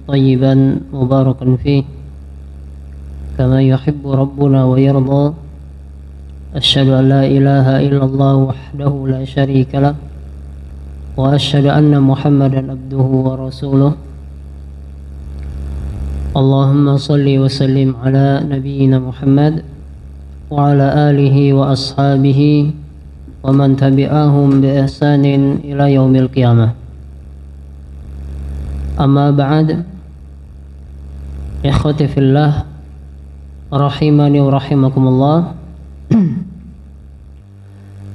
طيبا مباركا فيه كما يحب ربنا ويرضى. أشهد أن لا إله إلا الله وحده لا شريك له وأشهد أن محمدا عبده ورسوله. اللهم صل وسلم على نبينا محمد وعلى آله وأصحابه ومن تبعهم بإحسان إلى يوم القيامة. أما بعد، إخوتي في الله rahimani wa rahimakumullah.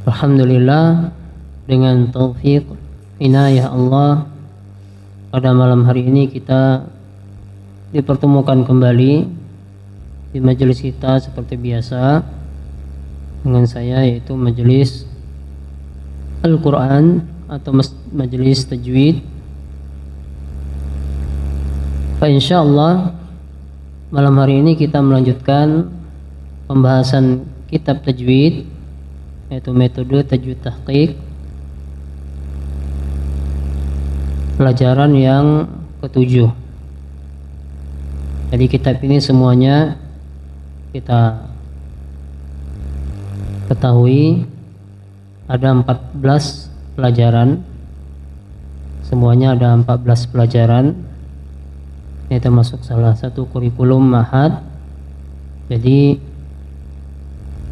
Alhamdulillah, dengan taufik inayah Allah, pada malam hari ini kita dipertemukan kembali di majelis kita seperti biasa dengan saya, yaitu majelis Al-Quran atau majelis tajwid. Insyaallah malam hari ini kita melanjutkan pembahasan kitab tajwid, yaitu metode tajwid tahqiq, pelajaran yang ketujuh. Jadi kitab ini semuanya kita ketahui ada 14 pelajaran, semuanya ada 14 pelajaran. Ini termasuk salah satu kurikulum Ma'had. Jadi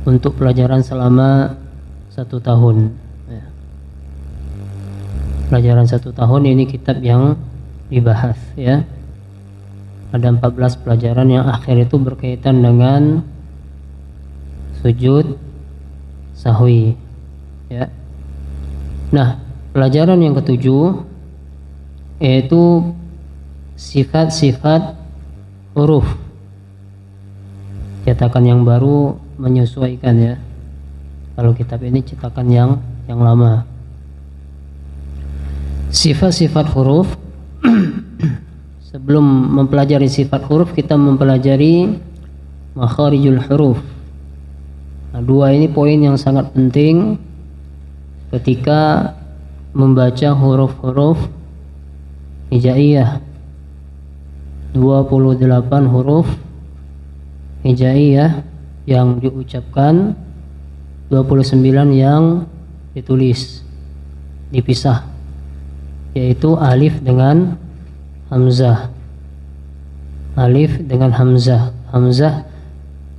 untuk pelajaran selama 1 tahun ya. Pelajaran 1 tahun ini kitab yang dibahas ya. Ada 14 pelajaran yang akhir itu berkaitan dengan sujud sahwi ya. Nah, pelajaran yang ketujuh yaitu sifat-sifat huruf. Cetakan yang baru menyesuaikan ya. Kalau kitab ini cetakan yang lama. Sifat-sifat huruf. Sebelum mempelajari sifat huruf, kita mempelajari makharijul huruf. Nah, dua ini poin yang sangat penting ketika membaca huruf-huruf hijaiyah. 28 huruf hijaiyah yang diucapkan, 29 yang ditulis, dipisah, yaitu alif dengan hamzah. Alif dengan hamzah. Hamzah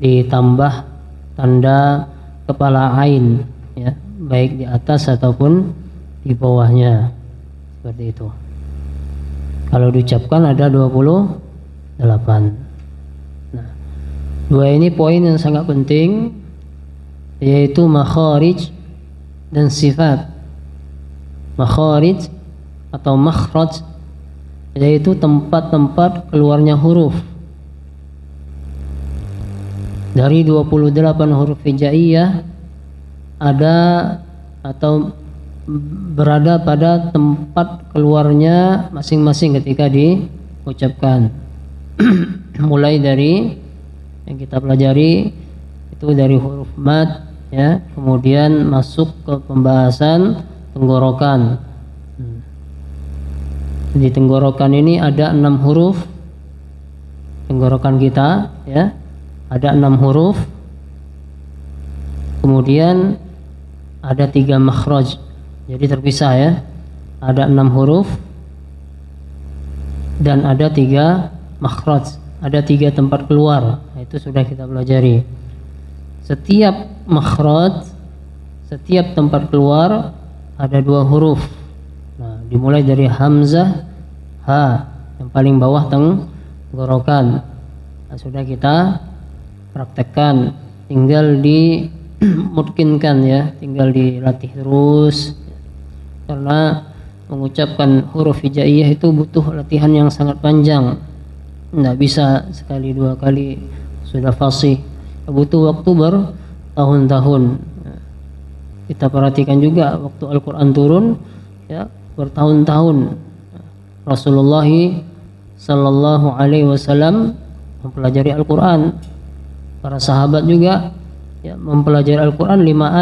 ditambah tanda kepala ain ya, baik di atas ataupun di bawahnya. Seperti itu. Kalau diucapkan ada 28. Nah, dua ini poin yang sangat penting, yaitu makharij dan sifat. Makharij atau makhraj yaitu tempat-tempat keluarnya huruf. Dari 28 huruf hijaiyah ada atau berada pada tempat keluarnya masing-masing ketika diucapkan. Mulai dari yang kita pelajari itu dari huruf mad ya, kemudian masuk ke pembahasan tenggorokan. Di tenggorokan ini ada 6 huruf. Tenggorokan kita ya, ada 6 huruf. Kemudian ada 3 makhraj. Jadi terpisah ya. Ada 6 huruf dan ada 3 makhraj. Ada 3 tempat keluar. Itu sudah kita pelajari. Setiap makhraj, setiap tempat keluar ada 2 huruf. Nah, dimulai dari hamzah ha, yang paling bawah tenggorokan. Nah, sudah kita praktekkan, tinggal dimungkinkan ya, tinggal dilatih terus. Karena mengucapkan huruf hijaiyah itu butuh latihan yang sangat panjang. Tidak bisa sekali 2 kali sudah fasih. Butuh waktu bertahun-tahun. Kita perhatikan juga waktu Al-Quran turun ya, bertahun-tahun. Rasulullah sallallahu alaihi wasallam mempelajari Al-Quran. Para sahabat juga ya, mempelajari Al-Quran 5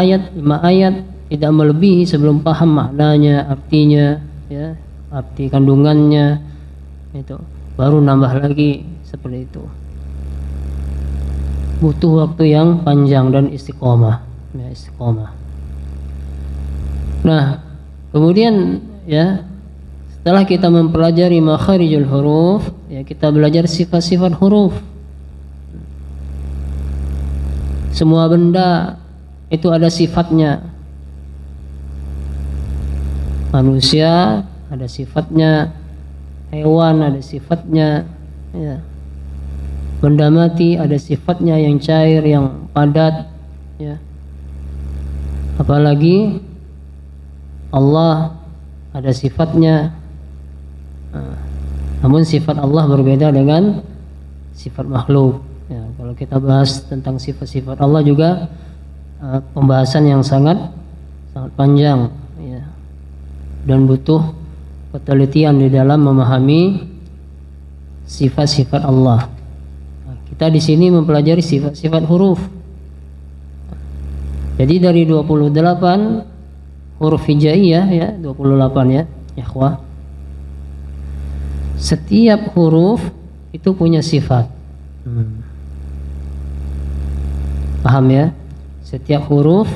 ayat, tidak melebihi sebelum paham maknanya, artinya ya, arti kandungannya itu. baru nambah lagi seperti itu. Butuh waktu yang panjang dan istiqomah, ya, istiqomah. Nah, kemudian ya, setelah kita mempelajari makharijul huruf, ya, kita belajar sifat-sifat huruf. Semua benda itu ada sifatnya. Manusia ada sifatnya, hewan ada sifatnya, ya. Benda mati ada sifatnya yang cair, yang padat, ya. Apalagi Allah ada sifatnya. Namun sifat Allah berbeda dengan sifat makhluk. Ya, kalau kita bahas tentang sifat-sifat Allah juga pembahasan yang sangat panjang, ya, dan butuh penelitian di dalam memahami sifat-sifat Allah. Nah, kita di sini mempelajari sifat-sifat huruf. Jadi dari 28 huruf hijaiyah, ya, 28 ya, ikhwah. Setiap huruf itu punya sifat. Paham ya? Setiap huruf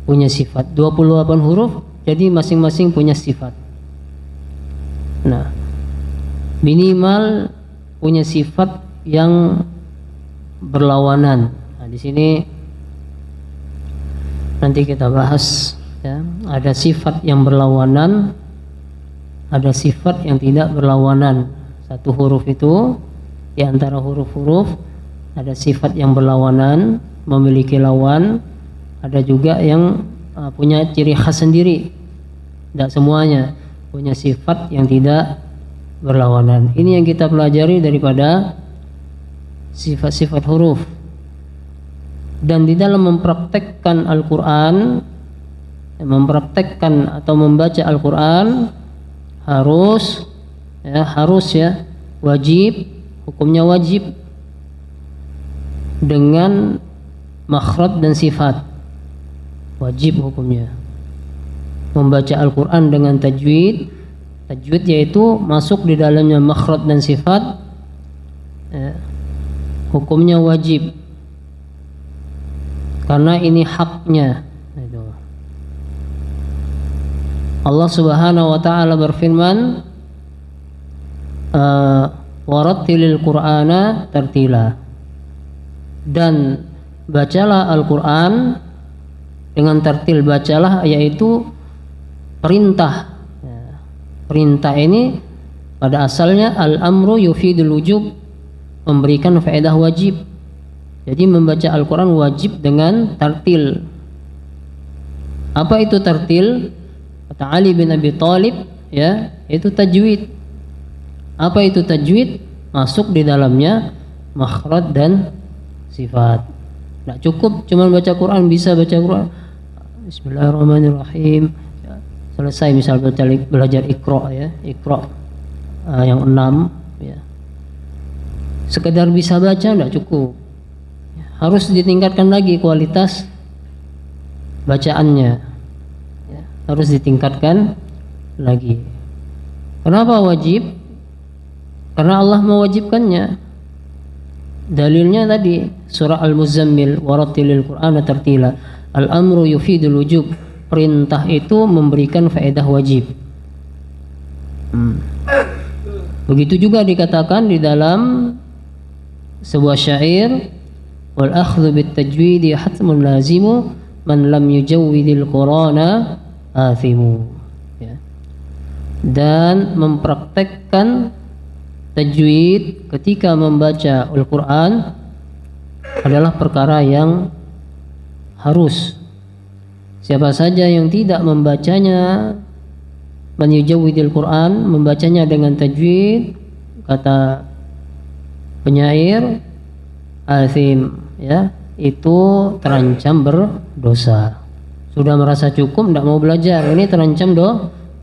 punya sifat. 28 huruf, jadi masing-masing punya sifat. Nah, minimal punya sifat yang berlawanan. Nah, di sini nanti kita bahas, ya. Ada sifat yang berlawanan, ada sifat yang tidak berlawanan. Satu huruf itu di antara huruf-huruf ada sifat yang berlawanan, memiliki lawan. Ada juga yang punya ciri khas sendiri. Tidak semuanya punya sifat yang tidak berlawanan. Ini yang kita pelajari daripada sifat-sifat huruf. Dan di dalam mempraktekkan Al-Quran, mempraktekkan atau membaca Al-Quran harus ya, wajib, hukumnya wajib dengan makhraj dan sifat. Wajib hukumnya membaca Al-Quran dengan tajwid. Tajwid yaitu masuk di dalamnya makhraj dan sifat, ya, hukumnya wajib karena ini haknya. Allah Subhanahu wa taala berfirman, warattilil Qur'ana tartila, dan bacalah Al-Quran dengan tartil. Bacalah yaitu perintah. Perintah ini pada asalnya al-amru yufidul wujub, memberikan faedah wajib. Jadi membaca Al-Quran wajib dengan tartil. Apa itu tartil? Kata Ali bin Abi Thalib, ya, itu tajwid. Apa itu tajwid? Masuk di dalamnya makhraj dan sifat. Tidak cukup cuma baca Quran, bisa baca Quran Bismillahirrahmanirrahim, ya, selesai misal belajar Iqra, ya, Iqra yang 6, ya. Sekedar bisa baca tidak cukup, harus ditingkatkan lagi kualitas bacaannya, ya, harus ditingkatkan lagi. Kenapa wajib? Karena Allah mewajibkannya. Dalilnya tadi surah Al-Muzammil, warattilil Qur'ana tartila. Al-amru yufidul wujub, perintah itu memberikan faedah wajib. Begitu juga dikatakan di dalam sebuah syair, wal akhdhu bit tajwidi hatmun lazimu man lam yujawwidil Qur'ana athimu, ya. Dan mempraktekkan tajwid ketika membaca Al-Quran adalah perkara yang harus. Siapa saja yang tidak membacanya, man yujawwidil Quran, membacanya dengan tajwid, kata penyair, athim, ya, itu terancam berdosa. Sudah merasa cukup, tidak mau belajar, ini terancam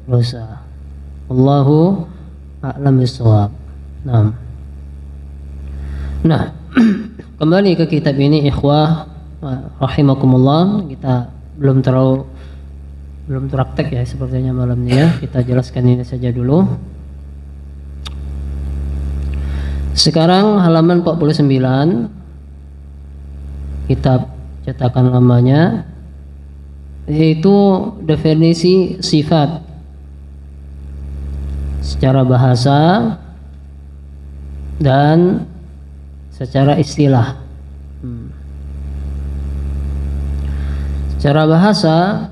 dosa. Allahu a'lam bishawab. Nah, kembali ke kitab ini, ikhwah rahimakumullah. Kita belum praktek ya sepertinya malam ini, ya. Kita jelaskan ini saja dulu. Sekarang halaman 49, kitab cetakan lamanya, yaitu definisi sifat secara bahasa dan secara istilah. Secara bahasa,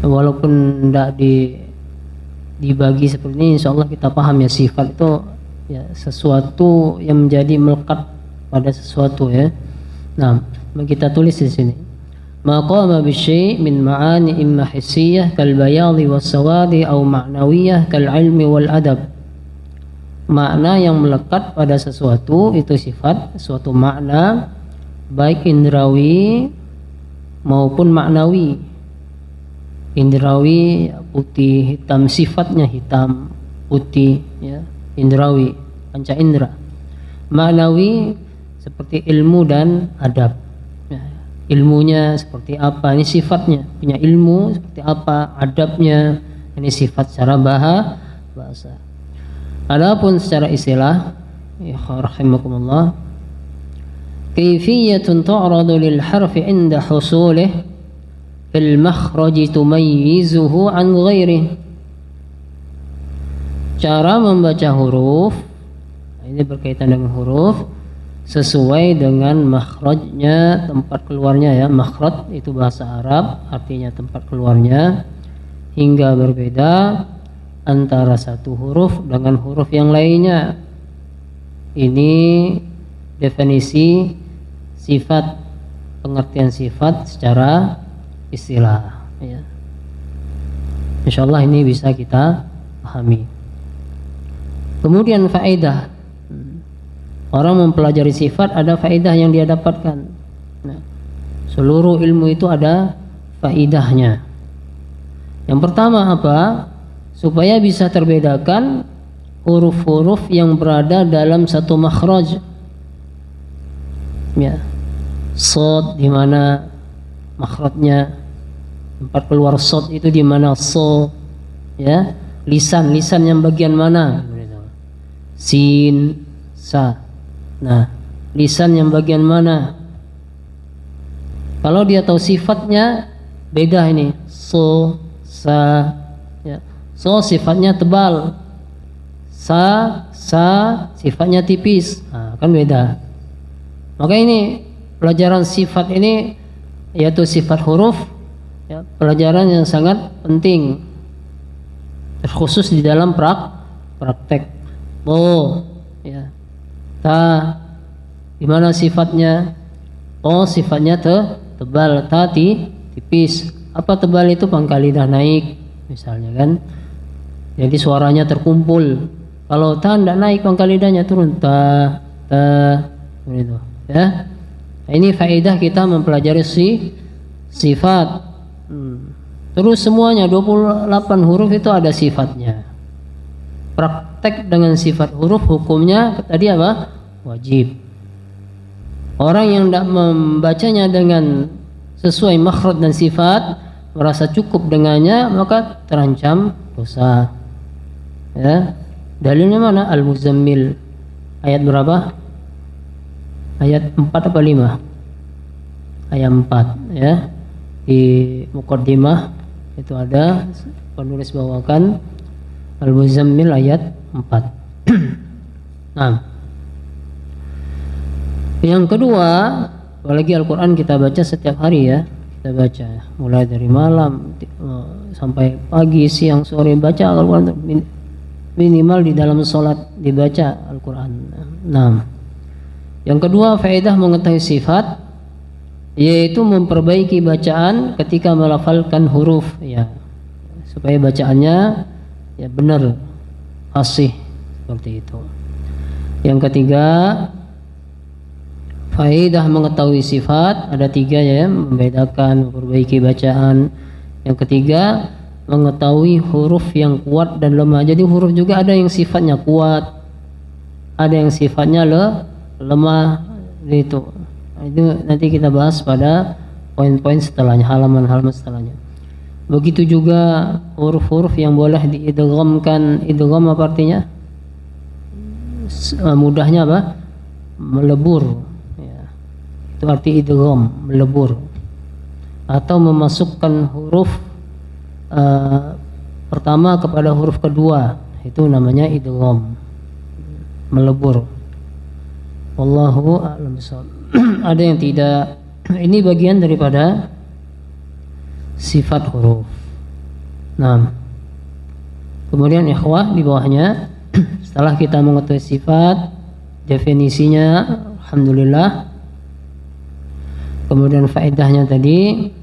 walaupun tidak dibagi seperti ini, insya Allah kita paham ya, sifat itu ya sesuatu yang menjadi melekat pada sesuatu ya. Nah, kita tulis di sini. Maqama bisyai' min ma'ani imma hissiyah kal bayadi was sawadi atau ma'nawiyah kal ilmi wal adab. Makna yang melekat pada sesuatu itu sifat, suatu makna baik indrawi maupun maknawi. Indrawi putih, hitam, sifatnya hitam, putih ya, indrawi, panca indera. Maknawi seperti ilmu dan adab ya, ilmunya seperti apa, ini sifatnya, punya ilmu seperti apa, adabnya, ini sifat secara bahasa. Adapun secara istilah ya rahimakumullah, kaifiyatun tu'radu lil harfi inda husulih fil makhraji tumayyizuhu an ghairih. Cara membaca huruf, ini berkaitan dengan huruf sesuai dengan makhrajnya, tempat keluarnya ya. Makhraj itu bahasa Arab, artinya tempat keluarnya, hingga berbeda antara satu huruf dengan huruf yang lainnya. Ini definisi sifat, pengertian sifat secara istilah ya. Insyaallah ini bisa kita pahami. Kemudian faedah, orang mempelajari sifat ada faedah yang dia dapatkan. Nah, seluruh ilmu itu ada faedahnya. Yang pertama apa? Supaya bisa terbedakan huruf-huruf yang berada dalam satu makhraj. Ya, shad di mana makhrajnya, tempat keluar shad itu di mana, so ya, lisan yang bagian mana, sin, sa. Nah, lisan yang bagian mana? Kalau dia tahu sifatnya beda ini, so, sa ya. So sifatnya tebal, sa sifatnya tipis, nah, kan beda. Maka ini pelajaran sifat ini, yaitu sifat huruf ya, pelajaran yang sangat penting, terkhusus di dalam praktek. Oh ya, ta di mana sifatnya? Oh sifatnya tebal, ta tipis. Apa tebal itu? Pangkal lidah naik misalnya kan, jadi suaranya terkumpul. Kalau ta tidak naik, pangkal lidahnya turun, ta begitu ya. Nah, ini faedah kita mempelajari sifat. Terus semuanya 28 huruf itu ada sifatnya. Praktek dengan sifat huruf hukumnya tadi apa? Wajib. Orang yang tidak membacanya dengan sesuai makhraj dan sifat, merasa cukup dengannya, maka terancam dosa. Ya. Dalilnya mana? Al-Muzammil ayat berapa? Ayat 4 apa 5? Ayat 4 ya. Di muqaddimah itu ada penulis bawakan Al-Muzammil ayat 4. Nah, yang kedua, apalagi Al-Quran kita baca setiap hari ya, kita baca mulai dari malam sampai pagi, siang, sore, baca Al-Quran, minimal di dalam sholat dibaca Al-Quran. Nah, yang kedua faedah mengetahui sifat, yaitu memperbaiki bacaan ketika melafalkan huruf ya, supaya bacaannya ya benar, fasih, seperti itu. Yang ketiga, faedah mengetahui sifat ada 3 ya, membedakan, memperbaiki bacaan. Yang ketiga, mengetahui huruf yang kuat dan lemah. Jadi huruf juga ada yang sifatnya kuat, ada yang sifatnya lemah gitu. Itu nanti kita bahas pada poin-poin setelahnya, halaman-halaman setelahnya. Begitu juga huruf-huruf yang boleh diidghamkan. Idgham apa artinya? mudahnya apa? Melebur, ya. Itu arti idgham, melebur, atau memasukkan huruf pertama kepada huruf kedua, itu namanya idgham, melebur. Wallahu a'lam bishawab. Ada yang tidak. Ini bagian daripada sifat huruf. Nah, kemudian ikhwah di bawahnya, setelah kita mengetahui sifat, definisinya, alhamdulillah. Kemudian faedahnya tadi,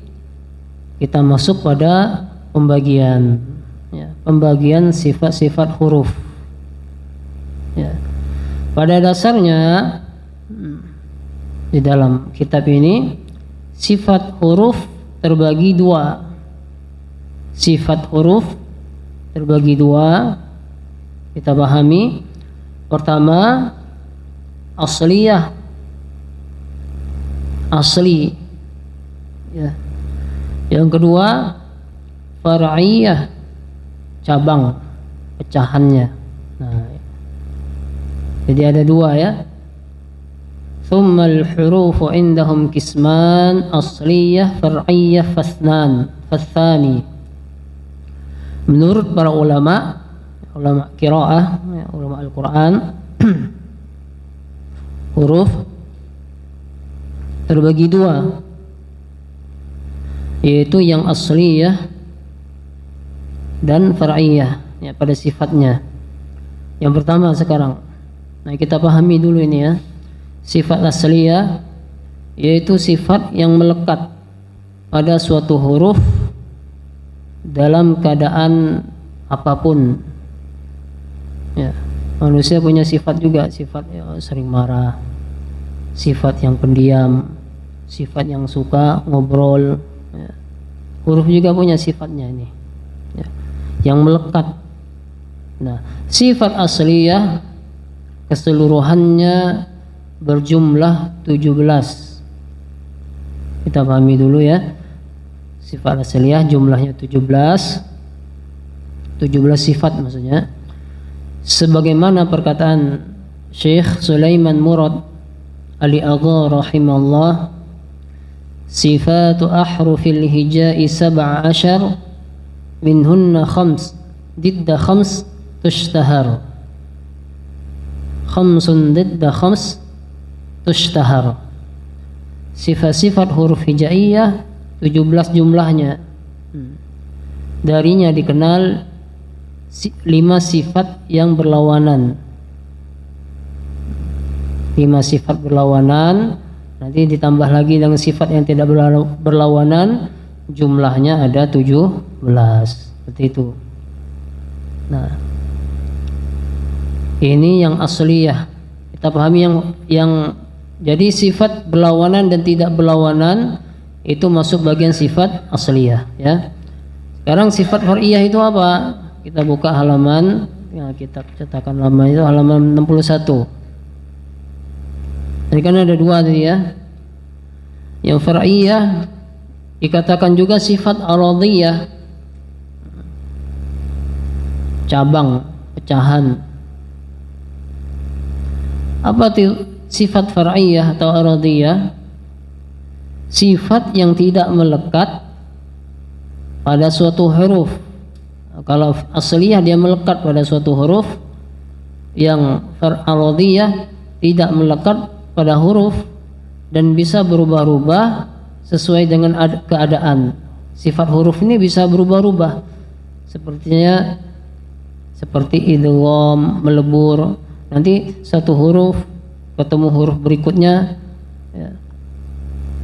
kita masuk pada pembagian, ya, pembagian sifat-sifat huruf. Ya. Pada dasarnya di dalam kitab ini sifat huruf terbagi dua. Sifat huruf terbagi dua. Kita pahami. Pertama, asliyah, asli, ya. Yang kedua, far'iyah, cabang, pecahannya. Nah, jadi ada dua, ya. Thummal hurufu indahum kisman, asliyah, far'iyah, fathani. Menurut para ulama qiraah, ya, ulama Al-Quran, huruf terbagi dua, yaitu yang asliyah dan far'iyah, ya, pada sifatnya. Yang pertama sekarang, nah kita pahami dulu ini, ya. Sifat asliyah yaitu sifat yang melekat pada suatu huruf dalam keadaan apapun, ya. Manusia punya sifat juga, sifat, ya, sering marah, sifat yang pendiam, sifat yang suka ngobrol, ya. Huruf juga punya sifatnya ini, ya, yang melekat. Nah, sifat asliyah keseluruhannya berjumlah 17. Kita pahami dulu, ya. Sifat asliyah jumlahnya 17 sifat maksudnya. Sebagaimana perkataan Syekh Sulaiman Murad Ali-Agha rahimahullah, sifatu ahrufil hija'i 17 minhunna khams didda khams tushtahar, khamsun didda khams tushtahar. Sifat-sifat huruf hijaiyah 17 jumlahnya. Darinya dikenal 5 sifat yang berlawanan. 5 sifat berlawanan, nanti ditambah lagi dengan sifat yang tidak berlawanan, jumlahnya ada 17. Seperti itu. Nah, ini yang asliyah. Kita pahami yang jadi sifat berlawanan dan tidak berlawanan itu masuk bagian sifat asliyah, ya. Sekarang sifat far'iyah itu apa? Kita buka halaman, ya, kitab cetakan lama itu halaman 61. Jadi kan ada dua tadi, ya. Yang far'iyah dikatakan juga sifat aradhiyah, cabang, pecahan. Apa itu sifat far'iyah atau aradhiyah? Sifat yang tidak melekat pada suatu huruf. Kalau asliyah dia melekat pada suatu huruf, yang aradhiyah tidak melekat pada huruf dan bisa berubah-ubah sesuai dengan keadaan. Sifat huruf ini bisa berubah-ubah, seperti idgham, melebur. Nanti satu huruf ketemu huruf berikutnya, ya.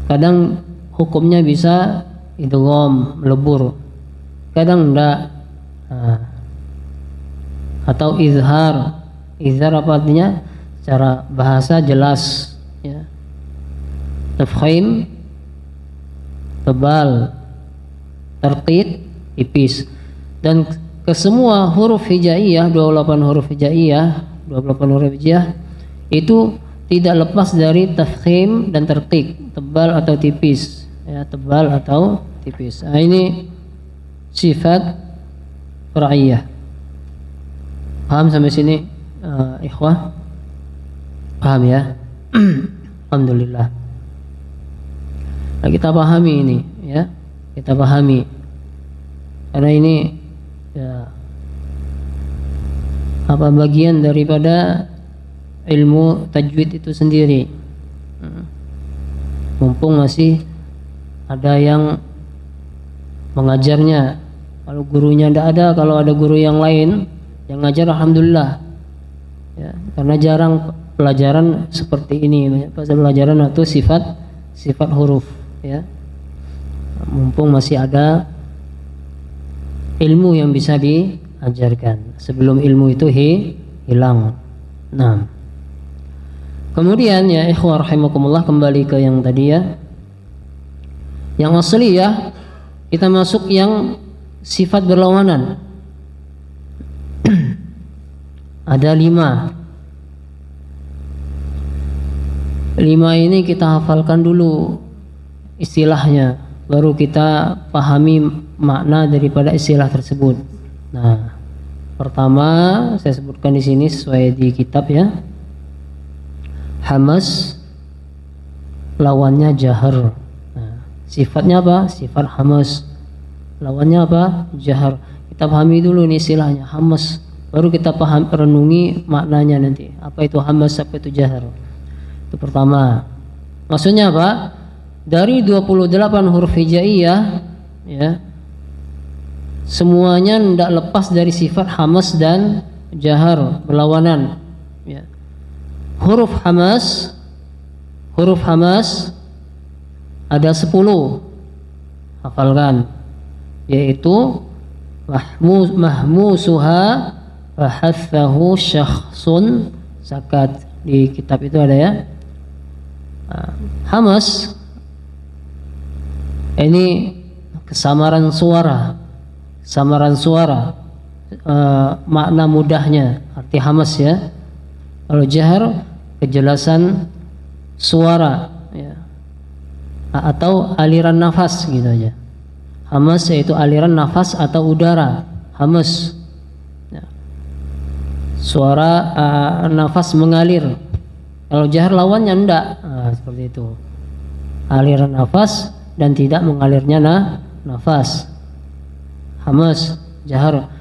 Kadang hukumnya bisa idgham, melebur, kadang enggak. Atau izhar apa artinya? Secara bahasa jelas, ya. Tafkhim, tebal, tarqiq, tipis. Dan kesemua huruf hijaiyah, 28 huruf hijaiyah itu tidak lepas dari tafkhim dan tarqiq, tebal atau tipis, ya, tebal atau tipis. Nah, ini sifat far'iyah. Paham sampai sini, ikhwah? Paham ya? Alhamdulillah. Nah, kita pahami ini ya. Kita pahami. Karena ini ya apa bagian daripada ilmu tajwid itu sendiri. Mumpung masih ada yang mengajarnya. Kalau gurunya tidak ada, kalau ada guru yang lain yang ngajar, alhamdulillah. Ya, karena jarang pelajaran seperti ini, pelajaran atau sifat huruf. Ya, mumpung masih ada ilmu yang bisa diajarkan sebelum ilmu itu hilang. Nah, kemudian ya ikhwah rahimakumullah, kembali ke yang tadi ya, yang asli ya, kita masuk yang sifat berlawanan. Ada 5 ini kita hafalkan dulu istilahnya, baru kita pahami makna daripada istilah tersebut. Nah, pertama saya sebutkan di sini sesuai di kitab ya. Hamas lawannya jahar. Nah, sifatnya apa? Sifat hamas. Lawannya apa? Jahar. Kita pahami dulu nih istilahnya hamas, baru kita paham renungi maknanya nanti. Apa itu hamas, apa itu jahar? Itu pertama. Maksudnya apa? Dari 28 huruf hijaiyah ya, semuanya tidak lepas dari sifat hamas dan jahar, berlawanan ya. Huruf hamas ada 10, hafalkan, yaitu mahmusuha wa hathahu syakhsun sakat. Di kitab itu ada ya. Hamas ini kesamaran suara, makna mudahnya arti hamas ya. Kalau jahar kejelasan suara ya, atau aliran nafas gitu aja. Hamas yaitu aliran nafas atau udara, hamas ya. Suara nafas mengalir. Kalau jahar lawannya enggak, seperti itu, aliran nafas dan tidak mengalirnya nafas. Hamas, jahar.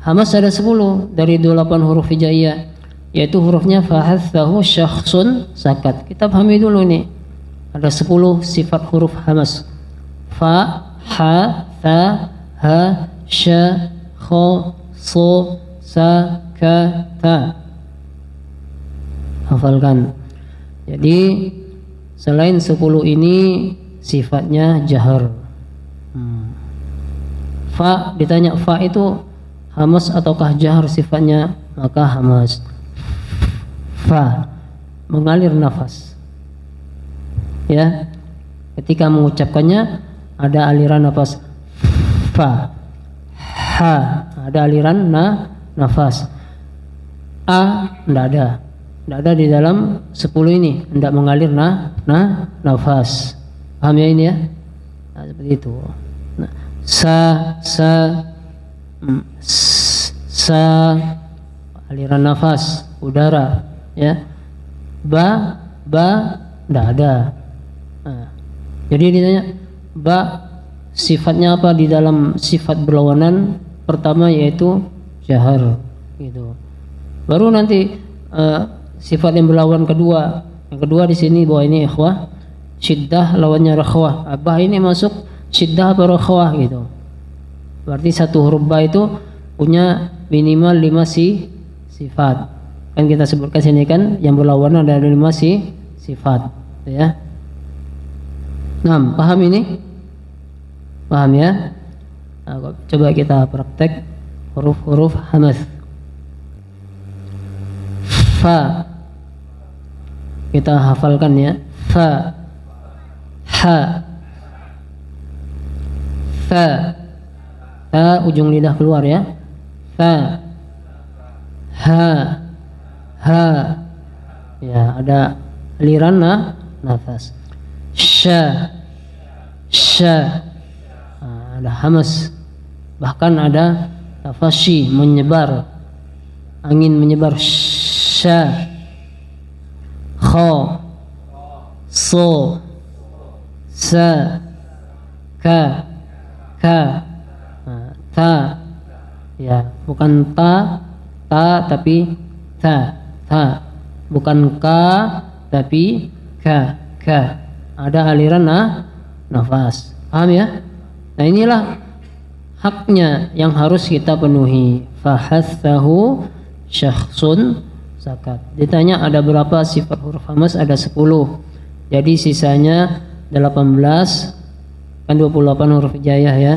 Hamas ada 10 dari 28 huruf hijaiyah, yaitu hurufnya fahathahu syakhsun sakat. Kita pahami dulu nih, ada 10 sifat huruf hamas. Fa, ha, tha, ha, sya, kha, so, sa, ka, ta. Hafalkan. Jadi selain 10 ini sifatnya jahar. Fa, ditanya fa itu hamas ataukah jahar sifatnya, maka hamas. Fa, mengalir nafas ya, ketika mengucapkannya ada aliran nafas. Fa, ha, ada aliran nafas. A, tidak ada di dalam 10 ini, tidak mengalir nafas. Paham ya ini ya? Nah, seperti itu. Nah, sa, aliran nafas, udara ya. Ba, tidak ada. Nah, jadi ditanya ba sifatnya apa di dalam sifat berlawanan? Pertama yaitu jahar gitu. Baru nanti sifat yang berlawan kedua. Yang kedua di sini bahwa ini ikhwah, syiddah lawannya rakhwah. Ba ini masuk syiddah atau rakhwah gitu. Berarti satu huruf ba itu punya minimal 5 sifat. Kan kita sebutkan sini kan yang berlawanan ada 5 sifat ya. Nah, paham ini? Paham ya? Nah, coba kita praktek huruf-huruf hamas. Fa, kita hafalkan ya. Fa, ha, fa, ujung lidah keluar ya. Fa, ha, ya, ada aliran nafas. Sya, ada hamas, bahkan ada tafashi, menyebar, angin menyebar. Sya, kha, so, sa, ka, ta, ya, bukan ta tapi ta, bukan ka tapi ka. Ada aliran nafas. Paham ya? Nah, inilah haknya yang harus kita penuhi. Fahathahu syakhsun sakat. Ditanya ada berapa sifat huruf hamzah? Ada 10. Jadi sisanya 18. Kan 28 huruf hijaiyah ya.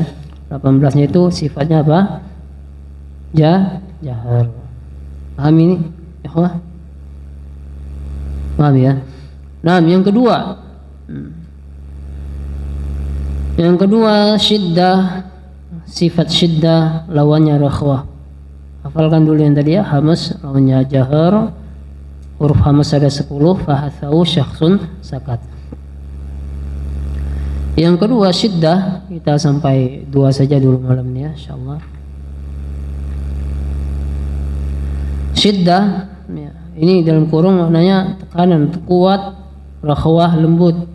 18-nya itu sifatnya apa? Jahar. Paham ini? Ikhwah? Paham ya? Nah, yang kedua. Yang kedua syiddah. Sifat syiddah lawannya rakhwah. Hafalkan dulu yang tadi ya. Hamz lawannya jahar. Huruf hamz ada 10. Fahathahu syakhsun sakat. Yang kedua syiddah, kita sampai 2 saja dulu malam ini ya, insyaallah. Syiddah ya, ini dalam kurung maknanya tekanan, kuat, rakhwah, lembut.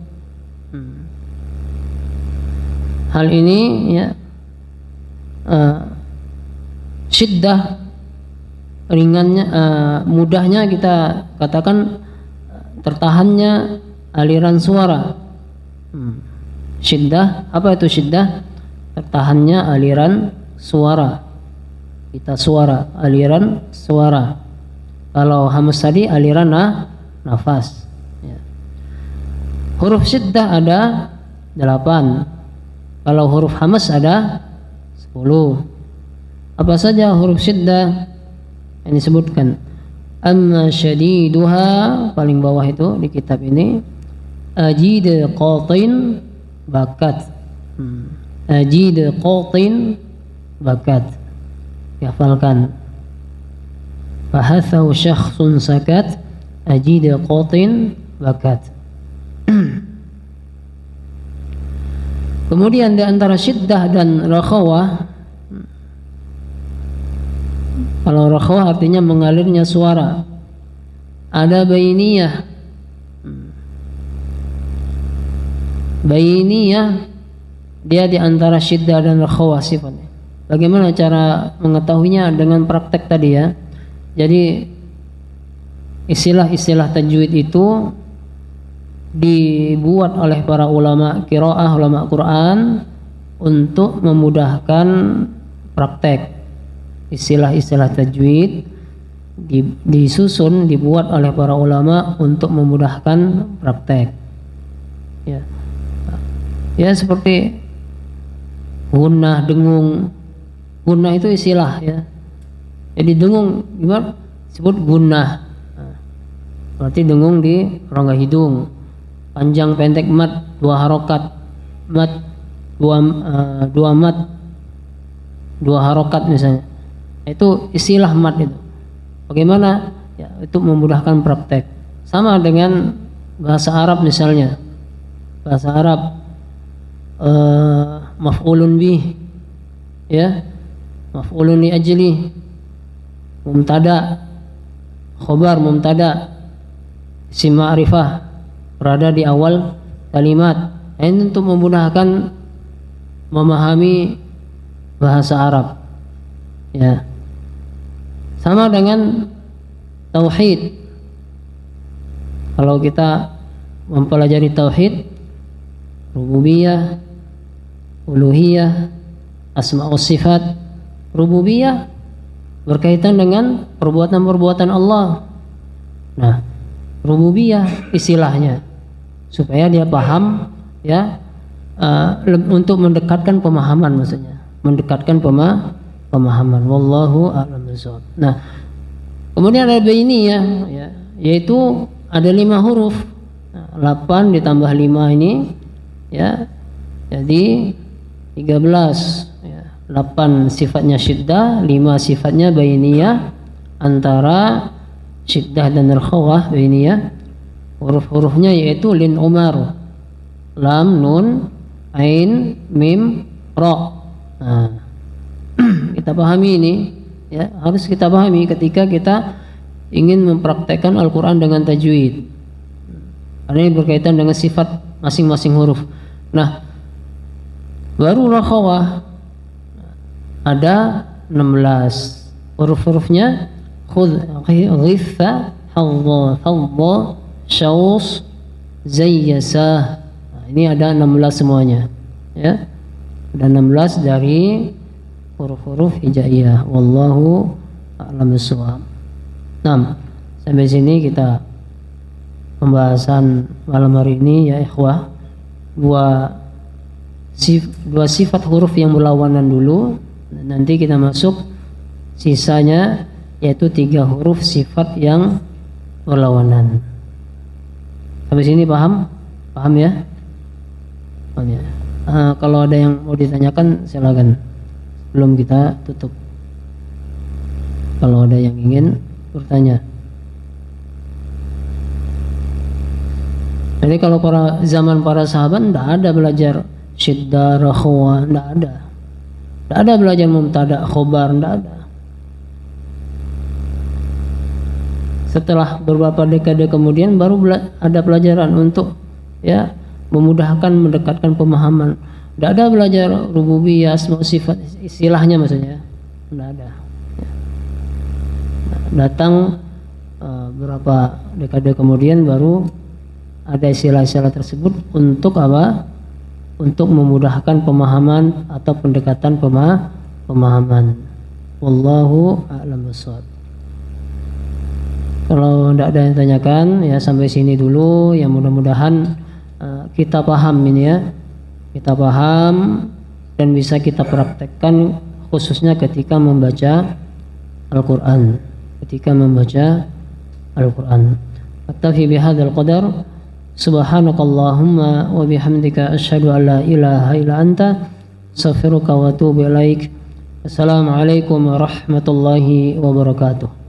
Hal ini ya, syiddah ringannya, mudahnya kita katakan tertahannya aliran suara. Syiddah, apa itu syiddah? Tertahannya aliran suara. Kita suara, aliran suara. Kalau hamz tadi aliran nafas. Ya. Huruf syiddah ada 8. Kalau huruf hamz ada 10. Apa saja huruf syiddah yang disebutkan? Amma syadiduha, paling bawah itu di kitab ini, ajid qatin bakat. Ajid qatin bakat. Hafalkan. Fahathahu syakhsun sakat, ajid qatin bakat. Kemudian di antara syiddah dan rakhawah, kalau rakhawah artinya mengalirnya suara, ada bainiyah. Bainiyah dia di antara syiddah dan rakhawah sifatnya. Bagaimana cara mengetahuinya? Dengan praktek tadi ya. Jadi istilah-istilah tajwid itu dibuat oleh para ulama qiraah, ulama Quran untuk memudahkan praktek. Istilah-istilah tajwid disusun, dibuat oleh para ulama untuk memudahkan praktek. Ya. Ya seperti gunnah, dengung. Gunnah itu istilah ya. Jadi dengung gimana? Disebut gunnah. Berarti dengung di rongga hidung. Panjang pendek mat 2 harokat. Mat 2 mat 2 harokat misalnya. Itu istilah mat itu. Bagaimana? Ya, itu memudahkan praktek. Sama dengan bahasa Arab misalnya. Bahasa Arab maf'ulun bih, ya, maf'ulun li ajli, mubtada, khobar mubtada, isim ma'rifah berada di awal kalimat. Ini untuk memudahkan memahami bahasa Arab. Ya. Sama dengan tauhid. Kalau kita mempelajari tauhid, rububiyah, uluhiyah, asma wa sifat. Rububiyah berkaitan dengan perbuatan-perbuatan Allah. Nah, rububiyah istilahnya supaya dia paham ya, untuk mendekatkan pemahaman, maksudnya mendekatkan pemahaman. Wallahu a'lam bishawab. Nah, kemudian ada bainiyah ya, yaitu ada 5 huruf. Nah, 8 ditambah 5 ini ya, jadi 13 ya. 8 sifatnya syiddah, 5 sifatnya bainiyah. Antara syiddah dan rakhawah bainiyah, huruf-hurufnya yaitu lin umar, lam, nun, ain, mim, ra. Nah, kita pahami ini ya, harus kita pahami ketika kita ingin mempraktekkan Al-Quran dengan tajwid. karena ini berkaitan dengan sifat masing-masing huruf. Nah, baru rakhawah ada 16 huruf-hurufnya. Khudh, ghitha, hadha, fadha, syaus, zayyasah. Nah, ini ada 16 semuanya, ya. Ada 16 dari huruf-huruf hijaiyah. Wallahu a'lam bishawab. Nah, sampai sini kita pembahasan malam hari ini, ya ikhwah. Dua sifat huruf yang berlawanan dulu. Nanti kita masuk sisanya, yaitu 3 huruf sifat yang berlawanan. Sampai sini paham? Paham ya? Paham ya? Kalau ada yang mau ditanyakan silakan. Belum kita tutup. Kalau ada yang ingin bertanya. Jadi kalau zaman para sahabat tidak ada belajar syiddah, rakhawah, tidak ada. Tidak ada belajar mubtada, khobar, tidak ada. Setelah beberapa dekade kemudian baru ada pelajaran untuk, ya, memudahkan, mendekatkan pemahaman. Tidak ada belajar rububiyah, asma sifat, istilahnya maksudnya. Tidak ada. Datang berapa dekade kemudian baru ada istilah-istilah tersebut untuk apa? Untuk memudahkan pemahaman atau pendekatan pemahaman. Wallahu a'lam bishawab. Kalau tidak ada yang tanyakan, ya sampai sini dulu. Ya mudah-mudahan kita paham ini, ya. Kita paham dan bisa kita praktekkan khususnya ketika membaca Al-Quran. Ketika membaca Al-Quran. Aktafi bihadzal qadar. Subhanakallahumma wa bihamdika asyhadu an la ilaha illa anta astaghfiruka wa atubu ilaik. Assalamualaikum warahmatullahi wabarakatuh.